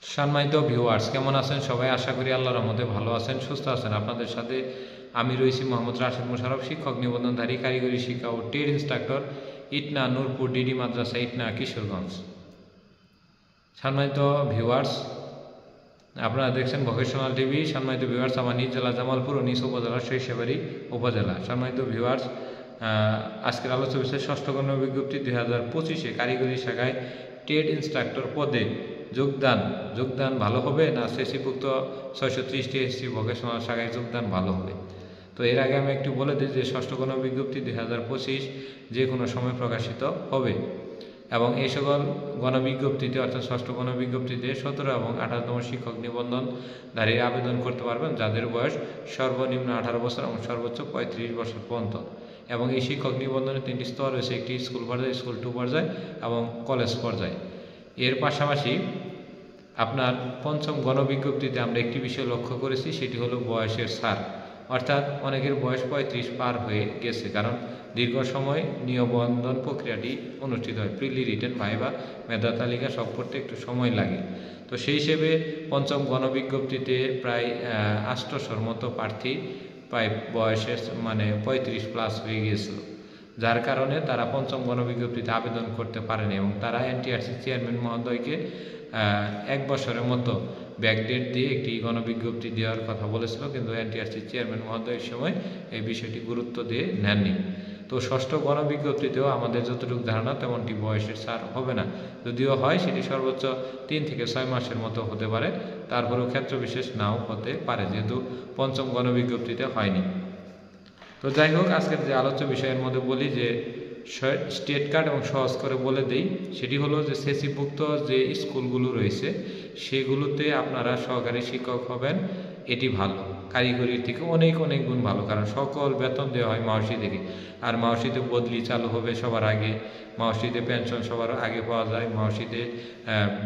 সম্মানিত ভিউয়ার্স, কেমন আছেন সবাই? আশা করি আল্লাহর রহমতে ভালো আছেন, সুস্থ আছেন। আপনাদের সাথে আমি রয়েছি মোহাম্মদ রাশেদ মোশাররফ, শিক্ষক নিবন্ধনধারী, কারিগরি শিক্ষা ও ট্রেড ইনস্ট্রাক্টর, ইটনা নূরপুর ডিডি মাদ্রাসা, ইটনা, কিশোরগঞ্জ। সম্মানিত ভিউয়ার্স, আপনারা দেখছেন ভোকেশনাল টিভি। সম্মানিত ভিউয়ার্স, আমার নিজ জেলা জামালপুর ও নিজ উপজেলা সরিষাবাড়ি উপজেলা। সম্মানিত ভিউয়ার্স, আজকের আলোচ্য বিষয় ষষ্ঠ গণ বিজ্ঞপ্তি 2025-এ কারিগরি শাখায় ট্রেড ইনস্ট্রাক্টর পদে যোগদান ভালো হবে না সেসিভুক্ত 630টি এসসি ভোকেশনাল শাখায় যোগদান ভালো হবে? তো এর আগে আমি একটু বলে দিই যে ষষ্ঠ গণ বিজ্ঞপ্তি 2025 যে কোনো সময় প্রকাশিত হবে এবং এই সকল গণবিজ্ঞপ্তিতে অর্থাৎ ষষ্ঠ গণবিজ্ঞপ্তিতে 17 এবং 18তম শিক্ষক নিবন্ধনধারীরা আবেদন করতে পারবেন যাদের বয়স সর্বনিম্ন 18 বছর এবং সর্বোচ্চ 35 বছর পর্যন্ত। এবং এই শিক্ষক নিবন্ধনের 3টি স্তর রয়েছে, একটি স্কুল পর্যায়ে, স্কুল 2 পর্যায়ে এবং কলেজ পর্যায়ে। এর পাশাপাশি আপনার পঞ্চম গণবিজ্ঞপ্তিতে আমরা একটি বিষয় লক্ষ্য করেছি, সেটি হলো বয়সের ছাড়। অর্থাৎ অনেকের বয়স 35 পার হয়ে গেছে, কারণ দীর্ঘ সময় নিবন্ধন প্রক্রিয়াটি অনুষ্ঠিত হয়। প্রিলি, রিটেন, ভাইভা, মেধা তালিকা সব করতে একটু সময় লাগে। তো সেই হিসেবে পঞ্চম গণবিজ্ঞপ্তিতে প্রায় 800-র মতো প্রার্থী প্রায় বয়সের 35+ হয়ে গিয়েছিল, যার কারণে তারা পঞ্চম গণবিজ্ঞপ্তিতে আবেদন করতে পারেনি এবং তারা এনটিআরসি চেয়ারম্যান মহোদয়কে 1 বছরের মতো ব্যাকডেট দিয়ে একটি গণবিজ্ঞপ্তি দেওয়ার কথা বলেছিল, কিন্তু এনটিআরসি চেয়ারম্যান মহোদয়ের সময় এই বিষয়টি গুরুত্ব দিয়ে নেননি। তো ষষ্ঠ গণবিজ্ঞপ্তিতেও আমাদের যতটুকু ধারণা তেমনটি বয়সের ছাড় হবে না, যদিও হয় সেটি সর্বোচ্চ 3 থেকে 6 মাসের মতো হতে পারে, তারপরেও ক্ষেত্র বিশেষ নাও হতে পারে, যেহেতু পঞ্চম গণবিজ্ঞপ্তিতে হয়নি। তো যাই হোক, আজকের যে আলোচ্য বিষয়ের মধ্যে বলি যে স্টেট কার্ড এবং সহজ করে বলে দেই, সেটি হলো যে সেসিভুক্ত যে স্কুলগুলো রয়েছে সেগুলোতে আপনারা সহকারী শিক্ষক হবেন, এটি ভালো। কারিগরির থেকে অনেক গুণ ভালো, কারণ সকল বেতন দেওয়া হয় মাওসি থেকে। আর মাওসিতে বদলি চালু হবে সবার আগে, মাওসিতে পেনশন সবার আগে পাওয়া যায়, মাওসিতে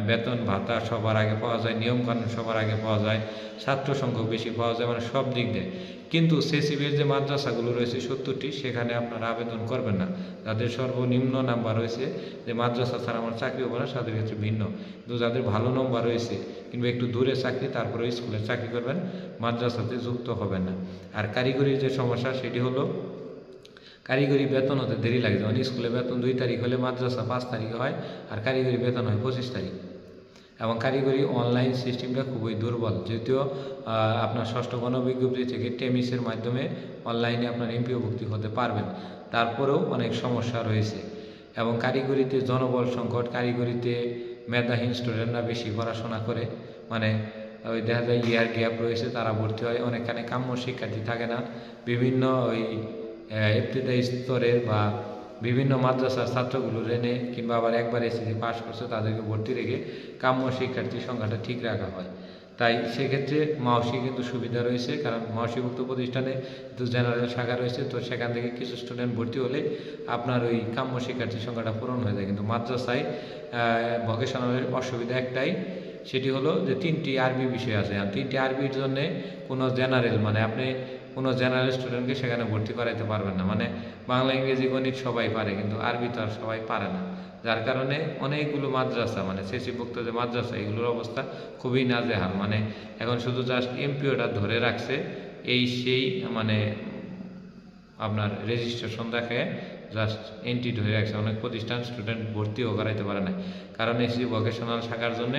বেতন ভাতা সবার আগে পাওয়া যায়, নিয়মকানুন সবার আগে পাওয়া যায়, ছাত্র সংখ্যক বেশি পাওয়া যায়, সব দিক দিয়ে। কিন্তু সেসিবের যে মাদ্রাসাগুলো রয়েছে 70টি, সেখানে আপনারা আবেদন করবেন না। যাদের সর্বনিম্ন নাম্বার রয়েছে যে মাদ্রাসা ছাড়া আমার চাকরি হবে না, তাদের ক্ষেত্রে ভিন্ন। কিন্তু যাদের ভালো নম্বর রয়েছে কিংবা একটু দূরে চাকরি, তারপরে স্কুলে চাকরি করবেন, মাদ্রাসাতে যুক্ত হবেন না। আর কারিগরির যে সমস্যা সেটি হলো কারিগরি বেতন হতে দেরি লাগে। যেমন স্কুলে বেতন 2 তারিখ হলে মাদ্রাসা 5 তারিখে হয়, আর কারিগরি বেতন হয় 25 তারিখ। এবং কারিগরি অনলাইন সিস্টেমটা খুবই দুর্বল, যদিও আপনার ষষ্ঠ গণবিজ্ঞপ্তি থেকে টেমিসের মাধ্যমে অনলাইনে আপনার এমপিও ভুক্তি হতে পারবেন, তারপরেও অনেক সমস্যা রয়েছে। এবং কারিগরিতে জনবল সংকট, কারিগরিতে মেধাহীন স্টুডেন্টরা বেশি পড়াশোনা করে, ওই দেখা যায় ইয়ার গ্যাপ রয়েছে, তারা ভর্তি হয়। অনেকখানে কাম্য শিক্ষার্থী থাকে না, বিভিন্ন ওই ইবতিদায়ী স্তরের বা বিভিন্ন মাদ্রাসার ছাত্রগুলো এনে কিংবা আবার একবার এসএসসি পাস করছে তাদেরকে ভর্তি রেখে কাম্য শিক্ষার্থীর সংখ্যাটা ঠিক রাখা হয়। তাই সেক্ষেত্রে মাওসি কিন্তু সুবিধা রয়েছে, কারণ মাওসিভুক্ত প্রতিষ্ঠানে কিন্তু জেনারেল শাখা রয়েছে, তো সেখান থেকে কিছু স্টুডেন্ট ভর্তি হলে আপনার ওই কাম্য শিক্ষার্থীর সংখ্যাটা পূরণ হয়ে যায়। কিন্তু মাদ্রাসায় ভোকেশনালের অসুবিধা একটাই, সেটি হলো যে 3টি আরবি বিষয় আছে। আর 3টি আরবির জন্যে কোনো জেনারেল আপনি কোনো জেনারেল স্টুডেন্টকে সেখানে ভর্তি করাইতে পারবেন না। বাংলা, ইংরেজি, গণিত সবাই পারে, কিন্তু আরবি তো আর সবাই পারে না। যার কারণে অনেকগুলো মাদ্রাসা সেসিভুক্ত যে মাদ্রাসা, এগুলোর অবস্থা খুবই নাজেহাল। এখন শুধু জাস্ট এমপিওটা ধরে রাখছে, সেই আপনার রেজিস্ট্রেশন দেখে জাস্ট এন্ট্রি ধরে রাখছে। অনেক প্রতিষ্ঠান স্টুডেন্ট ভর্তিও করাইতে পারে না, কারণ এসি ভোকেশনাল শাখার জন্য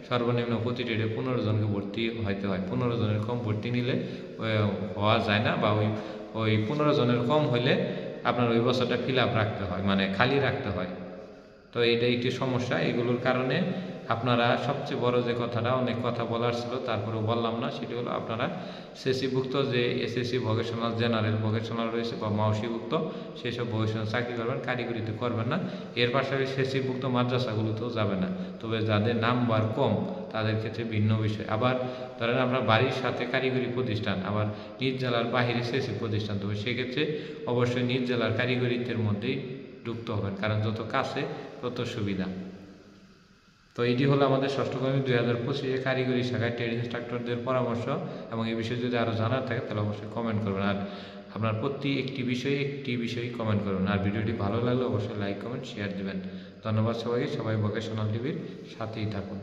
সর্বনিম্ন প্রতি ট্রেডে 15 জনকে ভর্তি হইতে হয়। 15 জনের কম ভর্তি নিলে হওয়া যায় না, বা ওই 15 জনের কম হইলে আপনার ওই বছরটা ফিল আপ রাখতে হয়, খালি রাখতে হয়। তো এইটা একটি সমস্যা। এগুলোর কারণে আপনারা সবচেয়ে বড় যে কথাটা, অনেক কথা বলার ছিল তারপরেও বললাম না, সেটি হলো আপনারা সেসিভুক্ত যে এসএসসি ভোকেশনাল, জেনারেল ভোকেশনাল রয়েছে বা মাওসিভুক্ত, সেই সব ভোকেশনাল চাকরি করবেন, কারিগরিতে করবেন না। এর পাশাপাশি সেসিভুক্ত মাদ্রাসাগুলোতেও যাবে না। তবে যাদের নাম্বার কম তাদের ক্ষেত্রে ভিন্ন বিষয়। আবার ধরেন আপনার বাড়ির সাথে কারিগরি প্রতিষ্ঠান, আবার নিজ জেলার বাহিরে সেসি প্রতিষ্ঠান, তবে সেক্ষেত্রে অবশ্যই নিজ জেলার কারিগরিত্বের মধ্যেই যুক্ত হবেন, কারণ যত কাছে তত সুবিধা। তো এটি হলো আমাদের ষষ্ঠ গণ 2025 কারিগরি শাখায় ট্রেড ইনস্ট্রাক্টরদের পরামর্শ। এবং এই বিষয়ে যদি আরও জানার থাকে তাহলে অবশ্যই কমেন্ট করবেন। আর আপনার প্রতি একটি বিষয়ে কমেন্ট করবেন। আর ভিডিওটি ভালো লাগলে অবশ্যই লাইক, কমেন্ট, শেয়ার দেবেন। ধন্যবাদ সবাইকে। সবাই ভোকেশনাল টিভির সাথেই থাকুন।